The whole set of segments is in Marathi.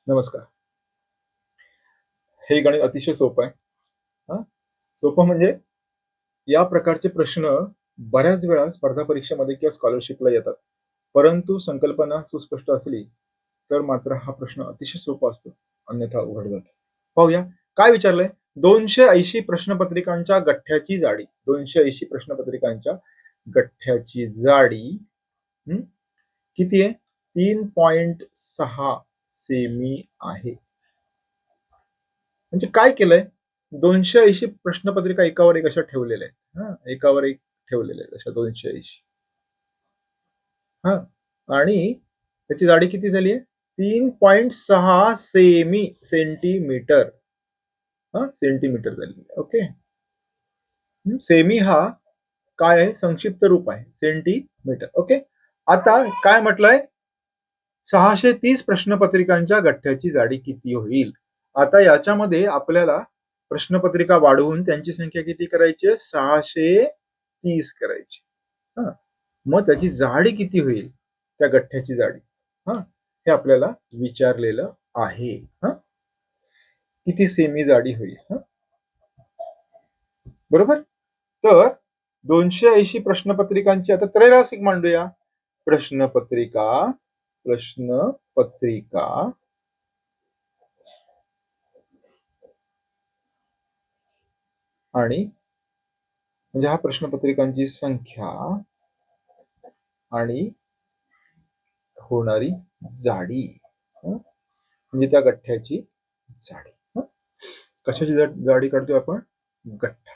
नमस्कार. हे गणित अतिशय सोपं आहे. हां, सोपं म्हणजे या प्रकारचे प्रश्न बऱ्याच वेळा स्पर्धा परीक्षेमध्ये किंवा स्कॉलरशिपला येतात. परंतु संकल्पना सुस्पष्ट असली, तर मात्र हा प्रश्न अतिशय सोपा असतो, अन्यथा अवघड जातो. पाहूया काय विचारलंय? 280 प्रश्नपत्रिकांच्या गठ्ठ्याची जाडी. 280 प्रश्नपत्रिकांच्या गठ्ठ्याची जाडी हं, किती आहे? 3.6 सेमी आहे. म्हणजे काय केलंय? 280 प्रश्नपत्रिका एकावर एक अशा ठेवलेल्या आहेत. हां, एकावर एक ठेवलेल्या आहेत अशा 280. हां, आणि त्याची जाडी किती झाली आहे? 3.6 सेमी सेंटीमीटर. हां, सेंटीमीटर झाली आहे. ओके. सेमी हा काय आहे? संक्षिप्त रूप आहे. सेंटीमीटर. ओके. आता काय म्हटलंय? 630 प्रश्नपत्रिकांच्या गठ्ठ्याची जाडी किती होईल? आता याच्यामध्ये आपल्याला प्रश्नपत्रिका वाढवून त्यांची संख्या किती करायची आहे? 630 करायची. हां. मग त्याची जाडी किती होईल? त्या गठ्ठ्याची जाडी. हां. हे आपल्याला विचारलेलं आहे. हां. किती सेमी जाडी होईल? हां. बरोबर? तर 280 प्रश्नपत्रिकांची आता त्रैरासिक मांडूया. प्रश्नपत्रिका प्रश्नपत्रिका आणि म्हणजे हा प्रश्नपत्रिकांची संख्या आणि होणारी जाडी. म्हणजे त्या गठ्ठ्याची जाडी. कशाची जाडी काढतोय आपण? गठ्ठा.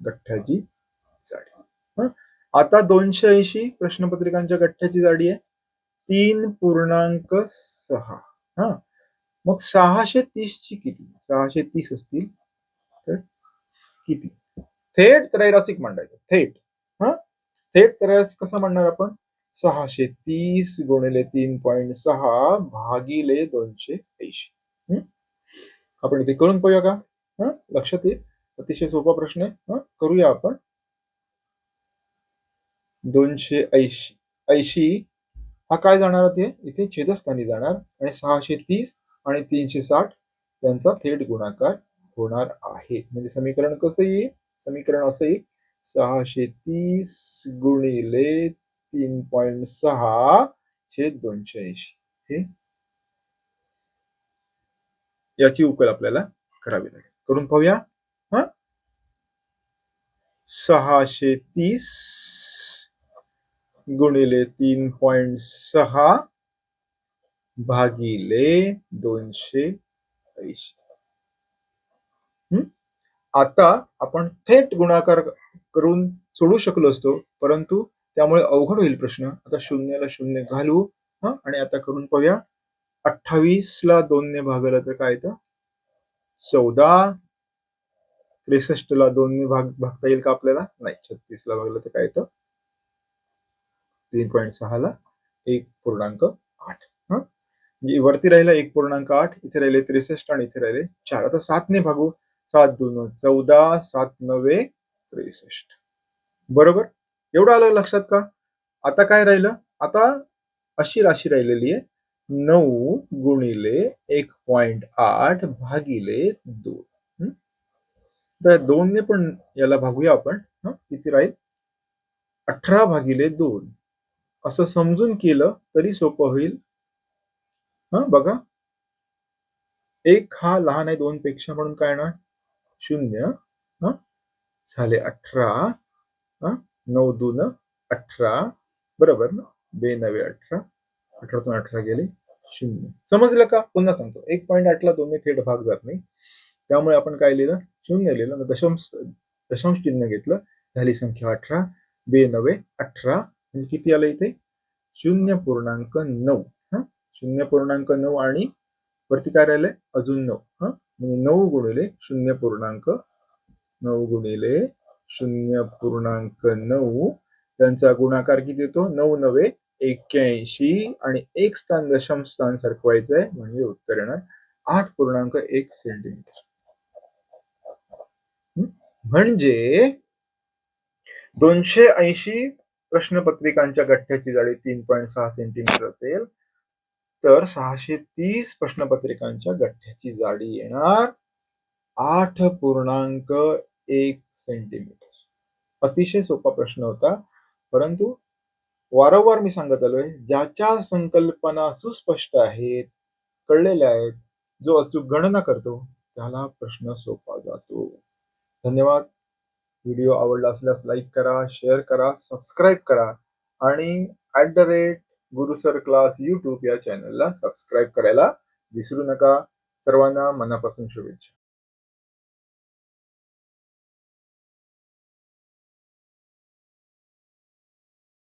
गठ्ठ्याची जाडी. आता 280 प्रश्नपत्रिकांच्या गठ्ठ्याची जाडी आहे 3.6. हा, मग 630 ची किती? 630 असतील तर किती? थेट त्रैरासिक मांडायचं. थेट. हा, थेट त्रैरासिक कसं मांडणार आपण? 630 गुणिले 3.6 भागिले 280. आपण इथे करून पाहूया का? लक्षात येईल. अतिशय सोपा प्रश्न आहे. करूया आपण. 280 हा काय जाणार आहे? इथे छेदस्थानी जाणार आणि 630 आणि 360 त्यांचा थेट गुणाकार होणार आहे. म्हणजे समीकरण कसं येईल? समीकरण असं येईल 630 गुणिले 3.6 छेद 280. हे याची उकल आपल्याला करावी लागेल. करून पाहूया. 630 गुणिले 3.6 भागिले 280. आता आपण थेट गुणाकार करून सोडू शकलो असतो, परंतु त्यामुळे अवघड होईल प्रश्न. आता शून्याला शून्य घालू. आणि आता करून पाहूया. 28 ला 2 ने भागलं तर काय येतं? 14. 63 ला 2 ने भागता येईल का आपल्याला? नाही. 36 ला भागलं तर काय येतं? 3.6 ला 1.8. म्हणजे वरती राहिला 1.8, इथे राहिले 63 आणि इथे राहिले 4. आता 7 ने भागू. 7 दून 14, 7 नवे 63. बरोबर? एवढं आलं लक्षात का? आता काय राहिलं? आता अशी राशी राहिलेली आहे 9 गुणिले 1.8 भागिले 2. तर 2 ने पण याला भागूया आपण. किती राहील? 18 भागिले 2 असं समजून केलं तरी सोपं होईल. बघा, 1 हा लहान आहे 2 पेक्षा, म्हणून काय येणार? 0. झाले 18. 9 दून 18. बरोबर ना? 2 नवे 18. 18 तून 18 गेले 0. समजलं का? पुन्हा सांगतो. 1.8 ला 2 ने थेट भाग जात नाही. त्यामुळे आपण काय लिहिलं? 0 लिहिलं. दशांश चिन्ह घेतलं. झाली संख्या 18. 2 नवे 18. म्हणजे किती आलं इथे? 0.9. 0.9 आणि वरती काय राहिलंय? अजून 9. म्हणजे 9 गुणिले 0.9 गुणिले 0.9 त्यांचा गुणाकार किती येतो? 9 नवे 81 आणि एक स्थान दशांश स्थान सरकवायचंय म्हणजे उत्तर येणार 8.1 सेंटीमीटर. म्हणजे 280 प्रश्नपत्रिकांच्या गठ्ठ्याची जाडी 3.6 सेंटीमीटर असेल, तर 630 प्रश्नपत्रिकांच्या गठ्ठ्याची जाडी येणार 8.1 सेंटीमीटर. अतिशय सोपा प्रश्न होता, परंतु वारंवार मी सांगत आलोय, ज्याच्या संकल्पना सुस्पष्ट आहेत, कळलेल्या आहेत, जो अचूक गणना करतो, त्याला प्रश्न सोपा जातो. धन्यवाद. व्हिडिओ आवडला असल्यास लाईक करा, शेअर करा, सबस्क्राईब करा आणि @गुरुसर क्लास YouTube या चॅनलला सबस्क्राईब करायला विसरू नका. सर्वांना मनापासून शुभेच्छा.